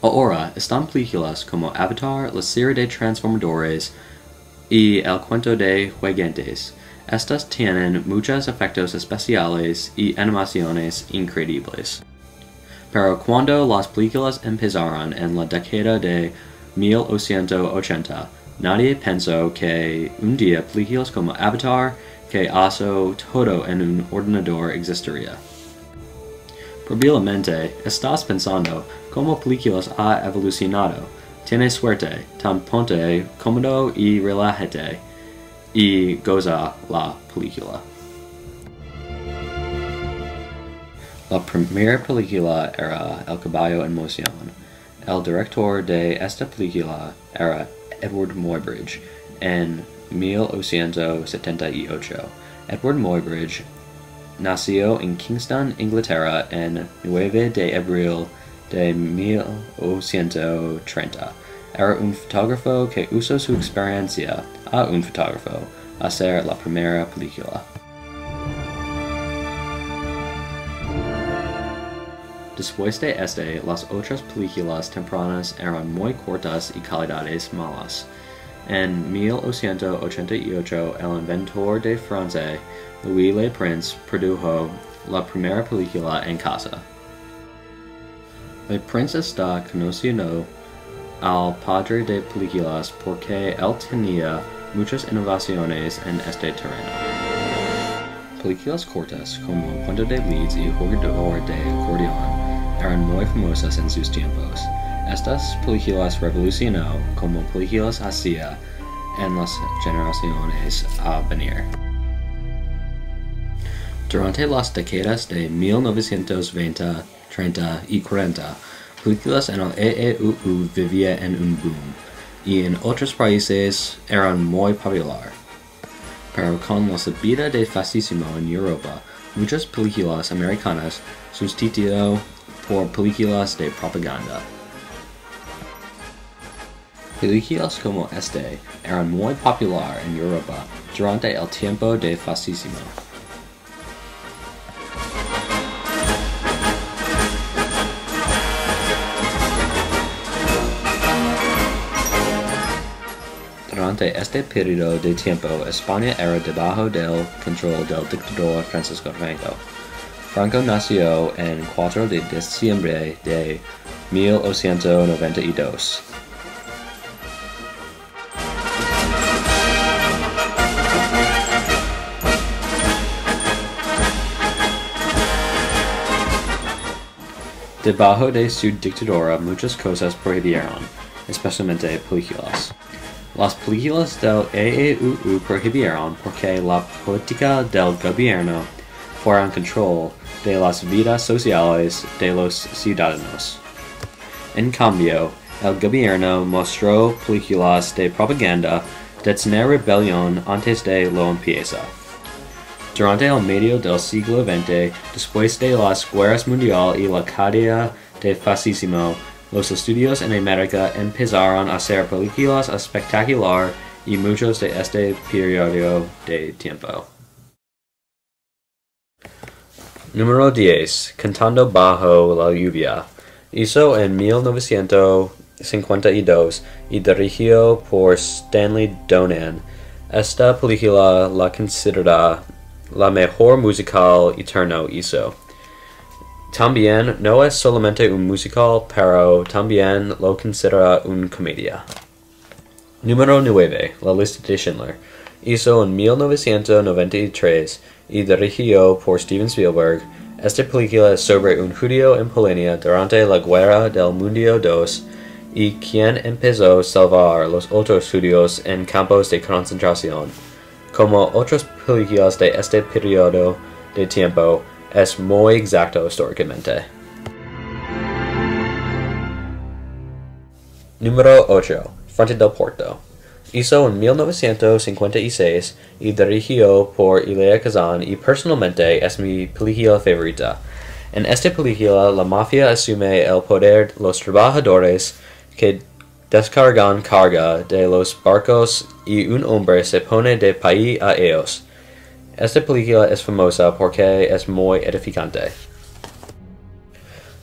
Ahora están películas como Avatar, la serie de Transformadores y El cuento de Gigantes. Estas tienen muchos efectos especiales y animaciones increíbles. Pero cuando las películas empezaron en la década de 1980, nadie pensó que un día películas como Avatar, que hizo todo en un ordenador, existiría. Probablemente estás pensando cómo películas ha evolucionado. Tienes suerte, tan ponte cómodo y relájate y goza la película. La primera película era El caballo en moción. El director de esta película era Edward Muybridge en 1978. Edward Muybridge nació en Kingston, Inglaterra, en 9 de abril de 1930. Era un fotógrafo que usó su experiencia a un fotógrafo a hacer la primera película. Después de este, las otras películas tempranas eran muy cortas y calidades malas. En 1988, el inventor de Francia, Louis Le Prince, produjo la primera película en casa. Le Prince está conocido al padre de películas porque él tenía muchas innovaciones en este terreno. Películas cortas como Puente de Leeds y Jugador de Acordeón eran muy famosas en sus tiempos. Estas películas revolucionó como películas hacía en las generaciones a venir. Durante las décadas de 1920, 30 y 40, películas en el EEUU vivían en un boom, y en otros países eran muy popular. Pero con la subida del fascismo en Europa, muchas películas americanas sustituyeron por películas de propaganda. Películas como este eran muy popular en Europa durante el tiempo del fascismo. Durante este periodo de tiempo, España era debajo del control del dictador Francisco Franco. Franco nació el 4 de diciembre de 1892. Debajo de su dictadura, muchas cosas prohibieron, especialmente películas. Las películas del EEUU prohibieron porque la política del gobierno fuera en control de las vidas sociales de los ciudadanos. En cambio, el gobierno mostró películas de propaganda de tener rebelión antes de lo empieza. Durante el medio del siglo XX, después de las guerras mundiales y la caída del fascismo, los estudios en América empezaron a hacer películas espectaculares y muchos de este periodo de tiempo. Número 10. Cantando bajo la lluvia. Hizo en 1952 y dirigido por Stanley Donen. Esta película la considera la mejor musical eterno hizo. También no es solamente un musical, pero también lo considera una comedia. Número 9. La lista de Schindler. Hizo en 1993 y dirigido por Steven Spielberg. Esta película es sobre un judío en Polonia durante la Guerra del Mundo II y quien empezó a salvar los otros judíos en campos de concentración. Como otras películas de este periodo de tiempo, es muy exacto históricamente. Número 8. Frente del Puerto. Hizo en 1956 y dirigido por Elia Kazan y personalmente es mi película favorita. En esta película, la mafia asume el poder de los trabajadores que descargan carga de los barcos y un hombre se pone de pie a ellos. Esta película es famosa porque es muy edificante.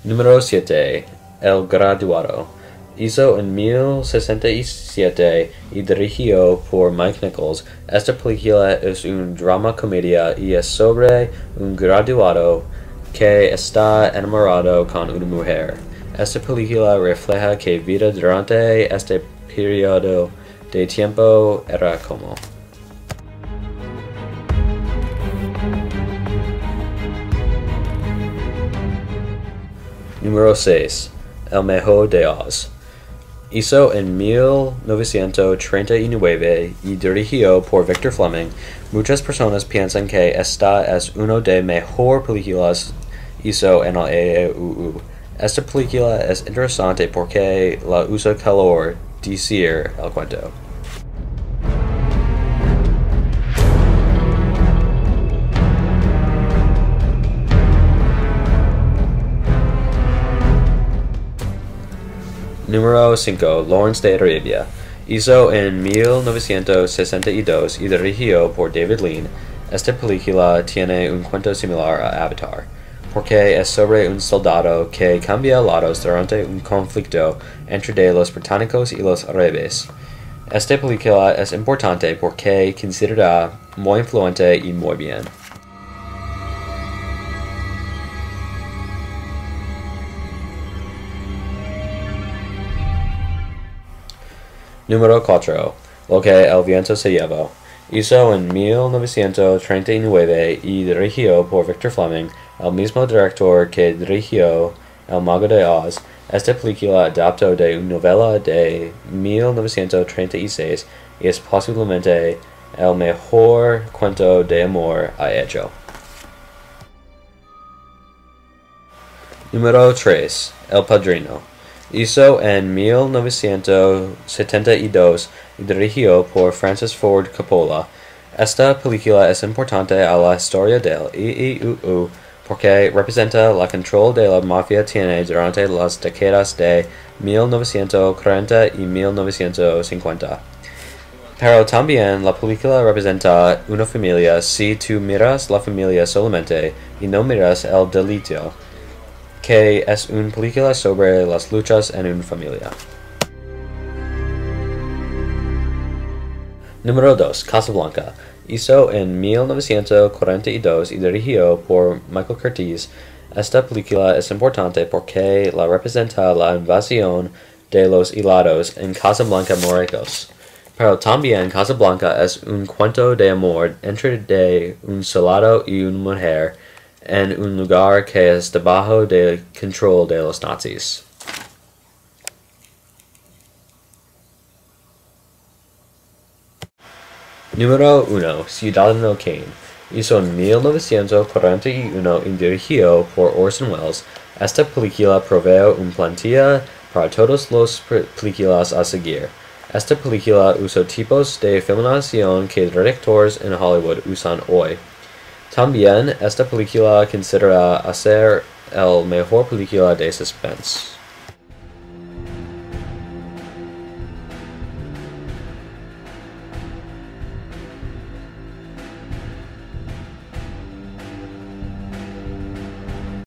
Número 7. El Graduado. Hizo en 1067 y dirigió por Mike Nichols. Esta película es un drama comedia y es sobre un graduado que está enamorado con una mujer. Esta película refleja que vida durante este periodo de tiempo era como. Número 6. El Mejor de Oz. Hizo en 1939 y dirigió por Victor Fleming. Muchas personas piensan que esta es una de mejores películas hizo en el EUU. Esta película es interesante porque la usa calor decir el cuento. Número 5. Lawrence de Arabia. Hizo en 1962 y dirigió por David Lean. Esta película tiene un cuento similar a Avatar, porque es sobre un soldado que cambia lados durante un conflicto entre los británicos y los árabes. Esta película es importante porque considera muy influente y muy bien. Número 4. Lo que el viento se llevó. Hizo en 1939 y dirigió por Victor Fleming, el mismo director que dirigió El Mago de Oz. Esta película adaptó de una novela de 1936 y es posiblemente el mejor cuento de amor hecho. Número 3. El Padrino. Hizo en 1972 y dirigió por Francis Ford Coppola. Esta película es importante a la historia del EUU porque representa el control de la mafia tiene durante las décadas de 1940 y 1950. Pero también la película representa una familia si tú miras la familia solamente y no miras el delito, que es una película sobre las luchas en una familia. Número 2. Casablanca. Hizo en 1942 y dirigió por Michael Curtiz. Esta película es importante porque la representa la invasión de los helados en Casablanca, Marruecos. Pero también Casablanca es un cuento de amor entre un soldado y una mujer en un lugar que es debajo del control de los nazis. Número 1. Ciudadano Kane. Hizo en 1941 y dirigió por Orson Welles. Esta película provee una plantilla para todas las películas a seguir. Esta película usa tipos de filmación que directores en Hollywood usan hoy. También esta película considera ser el mejor película de suspense.